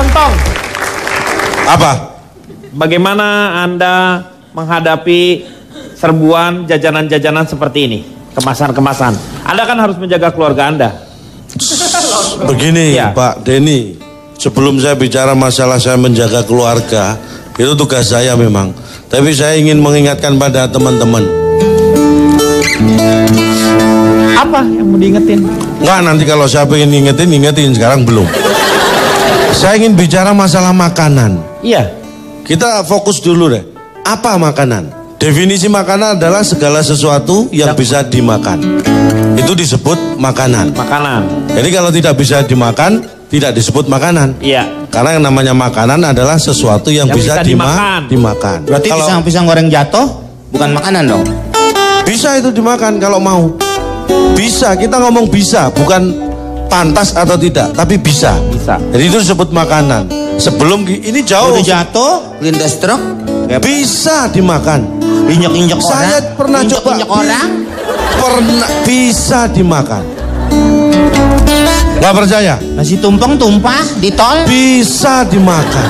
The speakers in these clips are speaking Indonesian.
Tontong. Apa? Bagaimana Anda menghadapi serbuan jajanan-jajanan seperti ini? Kemasan-kemasan. Anda kan harus menjaga keluarga Anda. Begini Ya. Pak Denny, sebelum saya bicara masalah saya menjaga keluarga, itu tugas saya memang. Tapi saya ingin mengingatkan pada teman-teman. Apa yang mau diingetin? Enggak, nanti kalau saya pengen ingetin, sekarang belum. Saya ingin bicara masalah makanan. Iya. Kita fokus dulu deh. Apa makanan? Definisi makanan adalah segala sesuatu yang bisa dimakan. Itu disebut makanan. Makanan. Jadi kalau tidak bisa dimakan, tidak disebut makanan. Iya. Karena yang namanya makanan adalah sesuatu yang bisa dimakan. Berarti kalau pisang goreng jatuh bukan makanan dong? bisa itu dimakan kalau mau. Bisa, kita ngomong bisa, bukan pantas atau tidak, tapi bisa. Bisa. Jadi itu disebut makanan. Sebelum ini jauh. Udah jatuh, lindas truk, Bisa dimakan. injek-injek orang. Saya pernah coba. Injek orang. Pernah bisa dimakan. Gak percaya? Nasi tumpeng tumpah di tol. Bisa dimakan.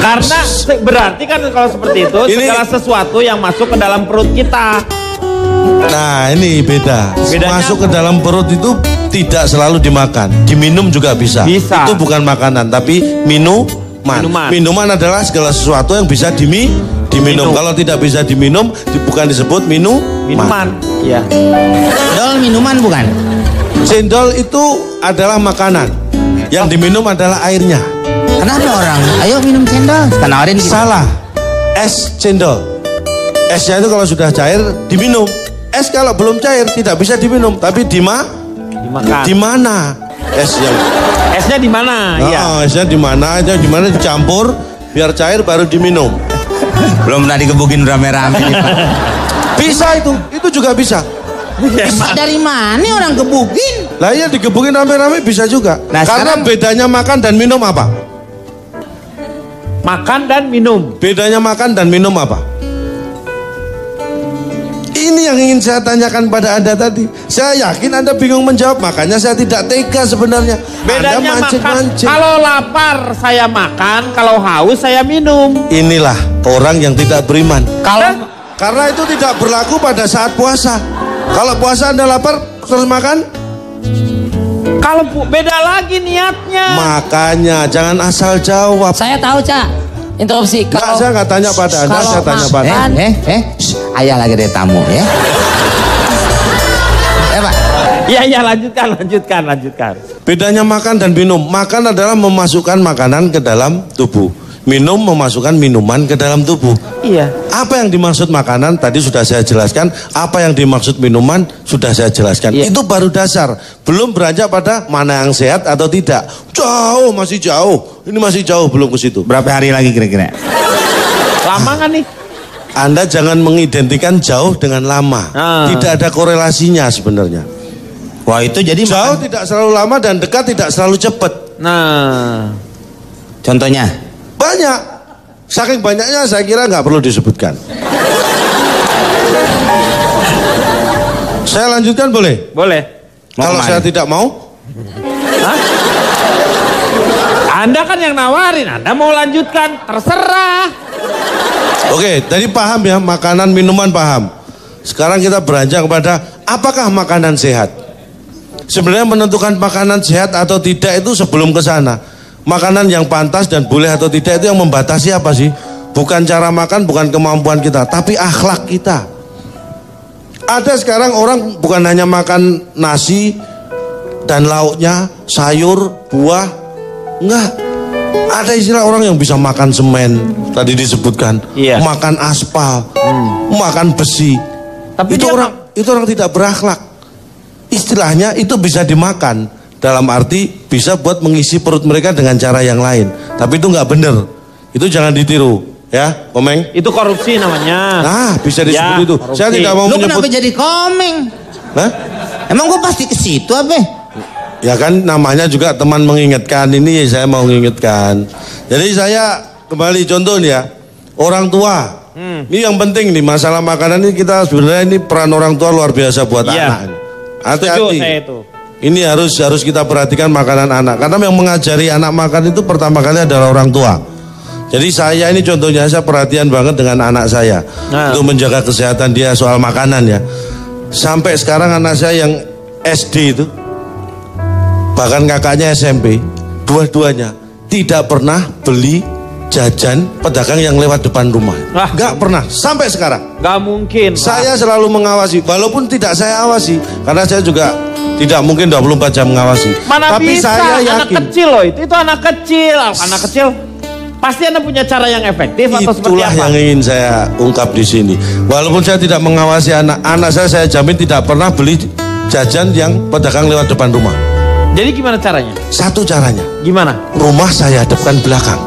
Karena berarti kan kalau seperti itu segala sesuatu yang masuk ke dalam perut kita. Nah ini beda. Bedanya Masuk ke dalam perut itu tidak selalu dimakan. Diminum juga bisa. Bisa. Itu bukan makanan tapi minuman. Minuman adalah segala sesuatu yang bisa diminum. Kalau tidak bisa diminum bukan disebut Minuman. Iya. Cendol minuman bukan? Cendol itu adalah makanan. Yang diminum adalah airnya. Kenapa orang? Ayo minum cendol. Tawarin gitu. Salah. Es cendol. Esnya itu kalau sudah cair diminum. Es kalau belum cair tidak bisa diminum, tapi Dimakan. di mana? Esnya. Esnya di mana? Iya. Esnya di mana? Aja di mana dicampur biar cair baru diminum. Belum pernah digebukin rame-rame nih, Pak. Bisa itu juga bisa. Bisa dari mana orang gebukin? Lah iya digebukin rame-rame bisa juga. Nah, karena sekarang- bedanya makan dan minum apa? Makan dan minum. Bedanya makan dan minum apa? Ini yang ingin saya tanyakan pada Anda tadi. Saya yakin Anda bingung menjawab, makanya saya tidak tega sebenarnya. Bedanya Anda makan. mancing-mancing. Kalau lapar saya makan, kalau haus saya minum. Inilah orang yang tidak beriman. Karena itu tidak berlaku pada saat puasa. Kalau puasa Anda lapar terus makan, kalau beda lagi niatnya. makanya jangan asal jawab. Saya tahu, Cak. Interupsi. Nggak, saya nggak tanya pada Anda, saya tanya pada Anda. Ayah lagi ada tamu ya. Pak. Iya, lanjutkan. Bedanya makan dan minum. Makan adalah memasukkan makanan ke dalam tubuh. Minum memasukkan minuman ke dalam tubuh. Iya. Apa yang dimaksud makanan tadi sudah saya jelaskan. Apa yang dimaksud minuman sudah saya jelaskan. Iya. Itu baru dasar. Belum beranjak pada mana yang sehat atau tidak. Jauh, masih jauh. Ini masih jauh, belum ke situ. Berapa hari lagi kira-kira? Lama kan nih? Anda jangan mengidentikan jauh dengan lama. Tidak ada korelasinya sebenarnya. Wah itu jadi Jauh tidak selalu lama dan dekat tidak selalu cepat. Nah, contohnya? Banyak. Saking banyaknya saya kira nggak perlu disebutkan. Saya lanjutkan boleh? boleh. Kalau saya tidak mau? Hah? Anda kan yang nawarin, Anda mau lanjutkan, terserah. Oke, tadi paham ya, makanan, minuman paham. Sekarang kita beranjak kepada apakah makanan sehat? Sebenarnya menentukan makanan sehat atau tidak itu sebelum ke sana. Makanan yang pantas dan boleh atau tidak itu yang membatasi apa sih? Bukan cara makan, bukan kemampuan kita, tapi akhlak kita. Ada sekarang orang bukan hanya makan nasi dan lauknya, sayur, buah, enggak. Ada istilah orang yang bisa makan semen, tadi disebutkan, Iya. makan aspal, makan besi. Tapi itu dia orang tidak berakhlak. Istilahnya itu bisa dimakan. Dalam arti bisa buat mengisi perut mereka dengan cara yang lain. Tapi itu nggak bener. Itu jangan ditiru, ya, Komeng. Itu korupsi namanya. Nah, bisa disebut Ya, itu. korupsi. Saya tidak mau Lu menyebut. kenapa jadi komeng? Hah? Emang gue pasti ke situ apa? Ya kan namanya juga teman mengingatkan. Ini saya mau mengingatkan. Jadi saya kembali contoh nih ya. Orang tua. Ini yang penting nih masalah makanan ini kita sebenarnya ini peran orang tua luar biasa buat Iya. anak. Setuju Hati-hati. saya itu. Ini harus kita perhatikan makanan anak. Karena yang mengajari anak makan itu pertama kali adalah orang tua. Jadi saya ini contohnya, saya perhatian banget dengan anak saya untuk menjaga kesehatan dia soal makanan ya. Sampai sekarang anak saya yang SD itu, bahkan kakaknya SMP, dua-duanya tidak pernah beli jajan pedagang yang lewat depan rumah. Gak pernah sampai sekarang. Gak mungkin. Saya selalu mengawasi, walaupun tidak saya awasi, karena saya juga tidak mungkin 24 jam mengawasi. Mana tapi bisa, saya yakin. anak kecil loh itu anak kecil. Anak kecil pasti Anda punya cara yang efektif atau seperti apa? Itulah yang ingin saya ungkap di sini. Walaupun saya tidak mengawasi anak saya jamin tidak pernah beli jajan yang pedagang lewat depan rumah. Jadi gimana caranya? Satu caranya. Gimana? Rumah saya hadapkan belakang.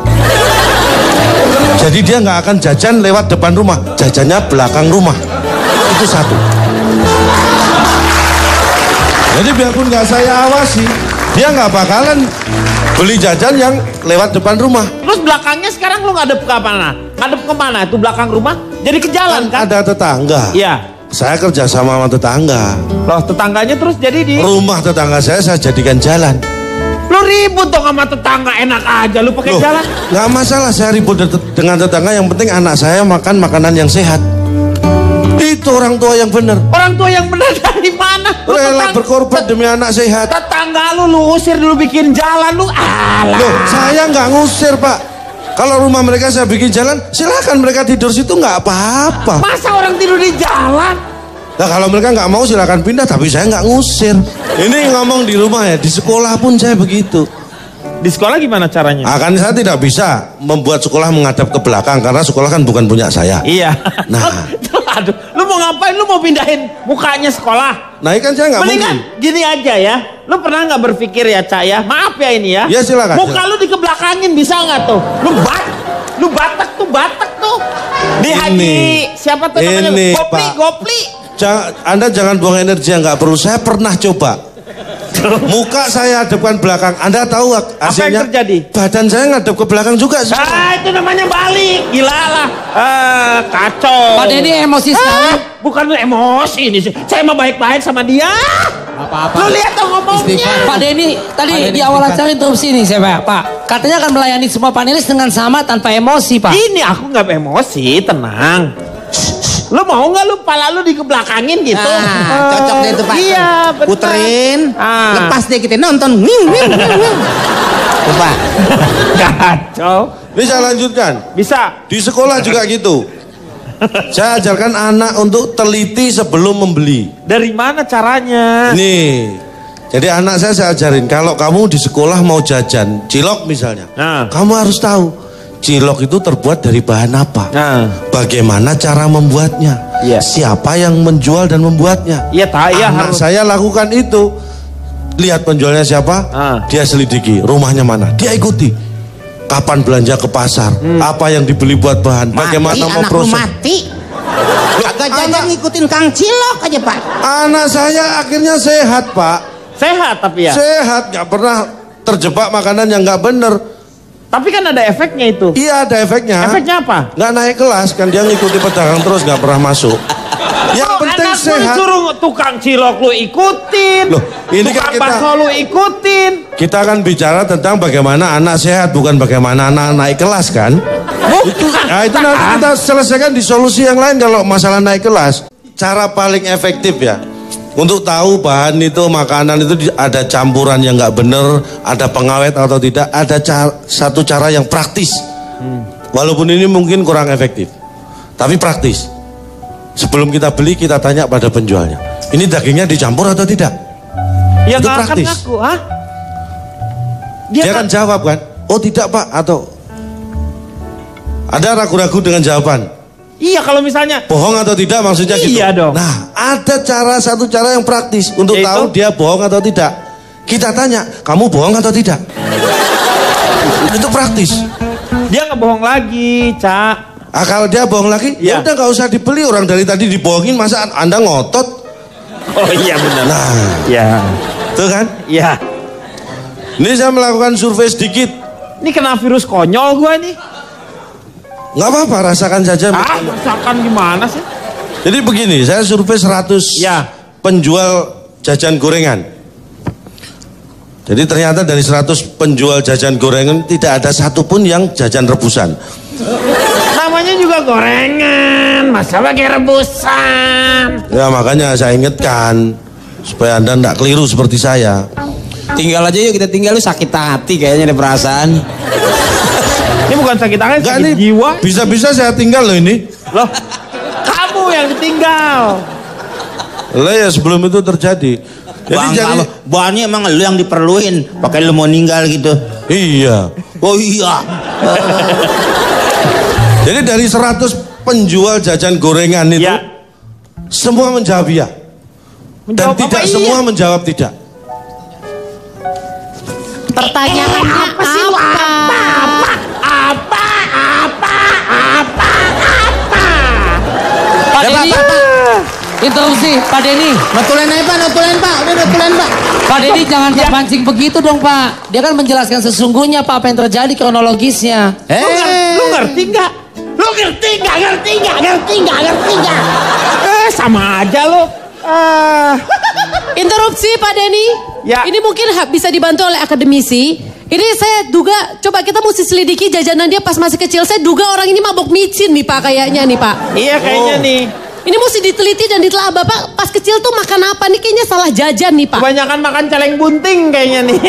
Jadi dia nggak akan jajan lewat depan rumah, jajannya belakang rumah. Itu satu. Jadi biarpun nggak saya awasi, dia nggak bakalan beli jajan yang lewat depan rumah. Terus belakangnya sekarang lu ngadep ke mana? Ngadep ke mana? Itu belakang rumah? Jadi ke jalan kan? Ada tetangga. Iya. Saya kerja sama tetangga. Loh tetangganya terus jadi di rumah tetangga saya jadikan jalan. Lu ribut dong sama tetangga, enak aja lu pakai jalan. Nggak masalah saya ribut dengan tetangga, yang penting anak saya makan makanan yang sehat. Itu orang tua yang benar. Orang tua yang benar dari mana? Rela berkorban demi anak sehat. Tetangga lu usir dulu bikin jalan lu. Alah. Loh, saya nggak ngusir Pak. Kalau rumah mereka saya bikin jalan, silakan mereka tidur situ nggak apa-apa. Masa orang tidur di jalan? Nah kalau mereka nggak mau silakan pindah, tapi saya nggak ngusir. Ini ngomong di rumah ya, di sekolah pun saya begitu. Di sekolah gimana caranya? Akan saya tidak bisa membuat sekolah menghadap ke belakang karena sekolah kan bukan punya saya. Iya. Nah, aduh, lu mau ngapain? Lu mau pindahin mukanya sekolah? Nah kan saya nggak mungkin. Mendingan gini aja ya. Lu pernah nggak berpikir ya Cak ya? Maaf ya ini ya. Ya silakan. Muka lu dikebelakangin bisa nggak tuh? Lu batak tuh. Di Haji siapa tuh namanya? Ini, Gopli. Anda jangan buang energi yang nggak perlu. Saya pernah coba. Muka saya hadapkan belakang. Anda tahu hasilnya? Apa yang terjadi? Badan saya ngadep ke belakang juga. Itu namanya balik. Gila lah. Kacau. Pak Denny emosi sekali. Bukan lu emosi ini sih. Saya mah baik-baik sama dia. Apa-apa. Lu lihat dong ngomongnya. Pak Denny tadi di awal acara interupsi nih saya Pak. Katanya akan melayani semua panelis dengan sama tanpa emosi Pak. Ini aku nggak emosi, tenang. Lu mau nggak lu pala lu dikebelakangin gitu? Nah, cocok deh itu Pak. Iya, benar. Puterin, lepas deh kita nonton. Pak. Kacau. Bisa lanjutkan? Bisa. Di sekolah juga gitu. Saya ajarkan anak untuk teliti sebelum membeli. Dari mana caranya? Nih, jadi anak saya ajarin, kalau kamu di sekolah mau jajan cilok misalnya, kamu harus tahu cilok itu terbuat dari bahan apa, bagaimana cara membuatnya, siapa yang menjual dan membuatnya. Anak saya lakukan itu. Lihat penjualnya siapa, dia selidiki, rumahnya mana, dia ikuti. Kapan belanja ke pasar, apa yang dibeli buat bahan, bagaimana mau proses. Mati. Agak jajan ngikutin Kang Cilok aja Pak. Anak saya akhirnya sehat Pak. Sehat tapi ya. Sehat, nggak pernah terjebak makanan yang nggak bener. Tapi kan ada efeknya itu. Iya ada efeknya. Efeknya apa? Nggak naik kelas kan, dia ngikuti pedagang terus nggak pernah masuk. Yang penting sehat. Suruh tukang cilok lu ikutin. Loh, ini kan tukang bakso lu ikutin. Kita akan bicara tentang bagaimana anak sehat, bukan bagaimana anak naik kelas kan? Itu nanti kita selesaikan di solusi yang lain kalau masalah naik kelas. Cara paling efektif ya untuk tahu bahan itu, makanan itu ada campuran yang nggak bener, ada pengawet atau tidak, ada satu cara yang praktis. Walaupun ini mungkin kurang efektif, tapi praktis. Sebelum kita beli, kita tanya pada penjualnya, ini dagingnya dicampur atau tidak? Ya itu gak praktis. akan ngaku, ha? Dia akan jawab kan, oh tidak Pak, atau ada ragu-ragu dengan jawaban. Iya kalau misalnya bohong atau tidak maksudnya gitu. Iya dong. Nah ada satu cara yang praktis untuk tahu dia bohong atau tidak. Kita tanya, kamu bohong atau tidak? Itu praktis. Dia nggak bohong lagi, Cak. Kalau dia bohong lagi, ya udah nggak usah dibeli, orang dari tadi dibohongin, masa Anda ngotot? Oh iya benar. Nah, ya, tuh kan? Iya. Ini saya melakukan survei sedikit. Ini kena virus konyol gua nih. Nggak apa-apa, rasakan saja. Rasakan gimana sih? Jadi begini, saya survei 100 penjual jajan gorengan. Jadi ternyata dari 100 penjual jajan gorengan tidak ada satupun yang jajan rebusan. Namanya juga gorengan, masa pakai rebusan? Ya makanya saya ingatkan supaya Anda tidak keliru seperti saya. Tinggal aja yuk, kita tinggal. Lu sakit hati kayaknya ada perasaan. Ini bukan sakit hati, Enggak, sakit ini jiwa. bisa-bisa saya tinggal loh ini. Loh, kamu yang ditinggal. Lah ya sebelum itu terjadi. Jadi Buahnya emang lu yang diperluin. Pakai lu mau ninggal gitu. iya. Oh iya. Jadi dari 100 penjual jajan gorengan itu Ya. semua menjawab iya. Dan Menjawab tidak apa semua iya? menjawab tidak. Pertanyaannya apa? Pak Denny, interupsi, Pak Denny. Notulen aja Pak, notulen Pak. Udah notulen Pak. Pak Denny jangan terpancing begitu dong Pak. Dia kan menjelaskan sesungguhnya Pak apa yang terjadi kronologisnya. Lu ngerti nggak? Lu ngerti nggak? Sama aja lo. Interupsi Pak Denny. Ya. Ini mungkin bisa dibantu oleh akademisi. Ini saya duga, coba kita mesti selidiki jajanan dia pas masih kecil. Saya duga orang ini mabok micin nih Pak kayaknya nih Pak. Iya kayaknya nih. Ini mesti diteliti dan ditelaah. Bapak pas kecil tuh makan apa nih? Kayaknya salah jajan nih Pak. Kebanyakan makan celeng bunting kayaknya nih.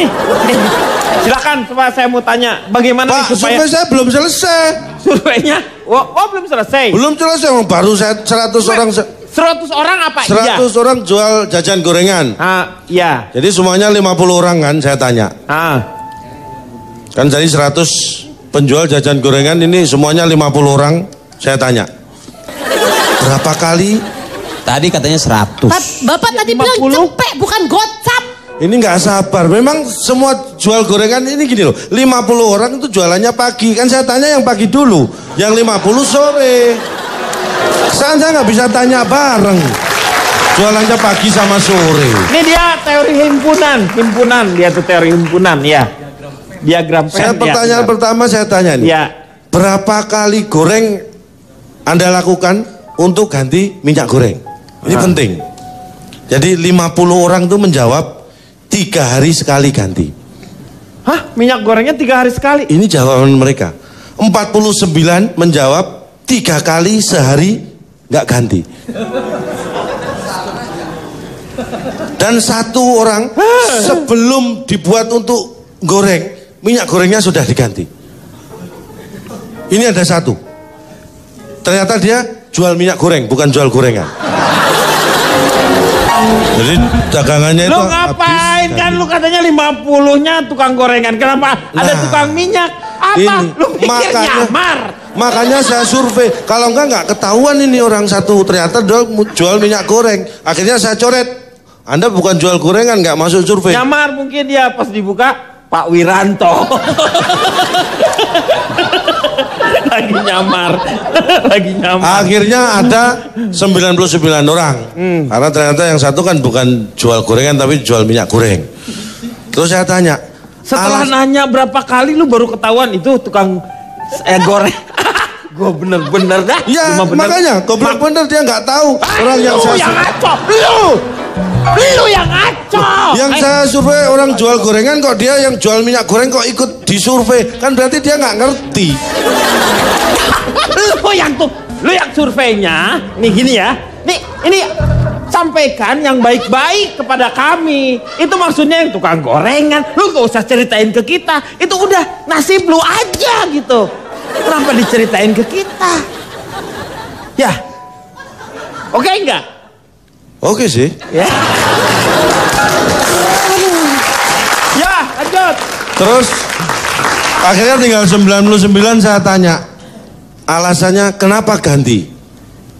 Silakan, coba saya mau tanya, bagaimana Pak, nih supaya survei saya belum selesai. surveinya? Oh, belum selesai. Belum selesai, baru saya 100 orang. 100 orang apa? 100 orang jual jajan gorengan. Iya. Jadi semuanya 50 orang kan saya tanya. Kan jadi 100 penjual jajan gorengan ini semuanya 50 orang saya tanya. Berapa kali? Tadi katanya 100. Bapak tadi bilang 50? cepek bukan gocap. Ini nggak sabar. Memang semua jual gorengan ini gini loh. 50 orang itu jualannya pagi. Kan saya tanya yang pagi dulu. Yang 50 sore. Saya nggak bisa tanya bareng. Jualannya pagi sama sore. Ini dia teori himpunan dia tuh teori himpunan ya. Diagram pen. Saya pertanyaan pertama saya tanya nih. Ya. Berapa kali goreng Anda lakukan untuk ganti minyak goreng? Ini penting. Jadi 50 orang itu menjawab 3 hari sekali ganti. Hah? Minyak gorengnya 3 hari sekali? Ini jawaban mereka. 49 menjawab 3 kali sehari nggak ganti. Dan 1 orang sebelum dibuat untuk goreng, minyak gorengnya sudah diganti. Ini ada 1. Ternyata dia jual minyak goreng, bukan jual gorengan. Jadi dagangannya Lu itu ngapain habis, kan lu katanya 50-nya tukang gorengan. Kenapa ada tukang minyak? Apa? Ini, Lu pikir nyamar? Makanya saya survei. Kalau enggak ketahuan ini orang satu ternyata jual minyak goreng. Akhirnya saya coret. Anda bukan jual gorengan, nggak masuk survei. Nyamar mungkin dia pas dibuka Pak Wiranto. Lagi nyamar. Akhirnya ada 99 orang. Karena ternyata yang satu kan bukan jual gorengan tapi jual minyak goreng. Terus saya tanya, Setelah nanya berapa kali lu baru ketahuan itu tukang goreng. Gue bener-bener dah. ya Cuma bener. makanya goblok bener dia nggak tahu orang yang Lu saya yang ngaco. Lu yang ngaco. yang saya survei orang jual gorengan kok dia yang jual minyak goreng kok ikut disurvei, kan berarti dia nggak ngerti. Lu yang surveinya nih gini ya. Nih ini sampaikan yang baik-baik kepada kami. Itu maksudnya yang tukang gorengan. Lu gak usah ceritain ke kita. Itu udah nasib lu aja gitu. Kenapa diceritain ke kita? Ya. Oke enggak? Oke sih. Ya. Ya, lanjut. Terus akhirnya tinggal 99 saya tanya alasannya kenapa ganti,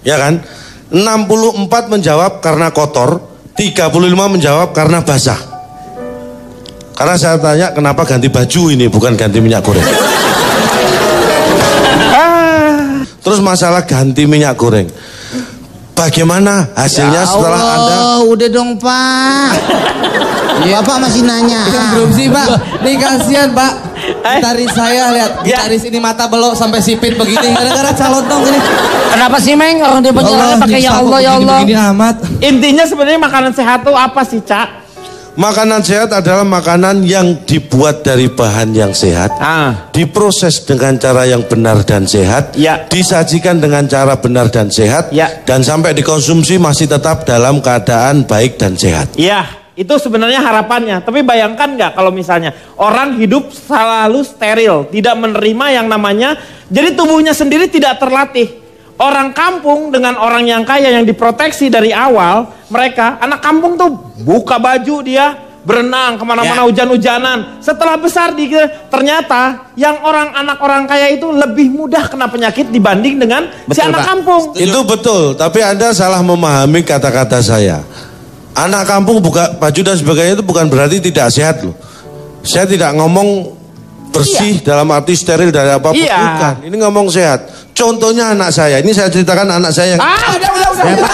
ya kan? 64 menjawab karena kotor, 35 menjawab karena basah. Karena saya tanya kenapa ganti baju ini bukan ganti minyak goreng. Terus masalah ganti minyak goreng, bagaimana hasilnya setelah Anda? Udah dong Pak. Bapak masih nanya. Belum sih Pak. Nih kasihan Pak. Gitaris saya lihat. Gitaris ini mata belok sampai sipit begini. Gara-gara calotong ini. Kenapa sih Meng? Orang dia penjelasannya pakai ya Allah ya Allah. Begini amat. Intinya sebenarnya makanan sehat tuh apa sih, Cak? Makanan sehat adalah makanan yang dibuat dari bahan yang sehat, diproses dengan cara yang benar dan sehat, disajikan dengan cara benar dan sehat, dan sampai dikonsumsi masih tetap dalam keadaan baik dan sehat. Iya, itu sebenarnya harapannya. Tapi bayangkan nggak kalau misalnya orang hidup selalu steril, tidak menerima yang namanya, jadi tubuhnya sendiri tidak terlatih. Orang kampung dengan orang yang kaya yang diproteksi dari awal, mereka anak kampung tuh buka baju dia berenang kemana-mana hujan-hujanan. Setelah besar ternyata yang anak orang kaya itu lebih mudah kena penyakit dibanding dengan si anak kampung. Itu betul, tapi Anda salah memahami kata-kata saya. Anak kampung buka baju dan sebagainya itu bukan berarti tidak sehat loh. Saya tidak ngomong bersih dalam arti steril dari apapun, bukan. Ini ngomong sehat. Contohnya anak saya, ini saya ceritakan anak saya yang... udah.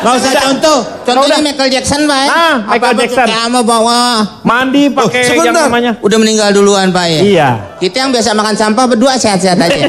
Nggak usah contoh. Contohnya Michael Jackson, Pak. Michael Jackson. Kamu bawa mandi pakai yang namanya. Udah meninggal duluan, Pak ya. Iya. Kita yang biasa makan sampah berdua sehat-sehat aja.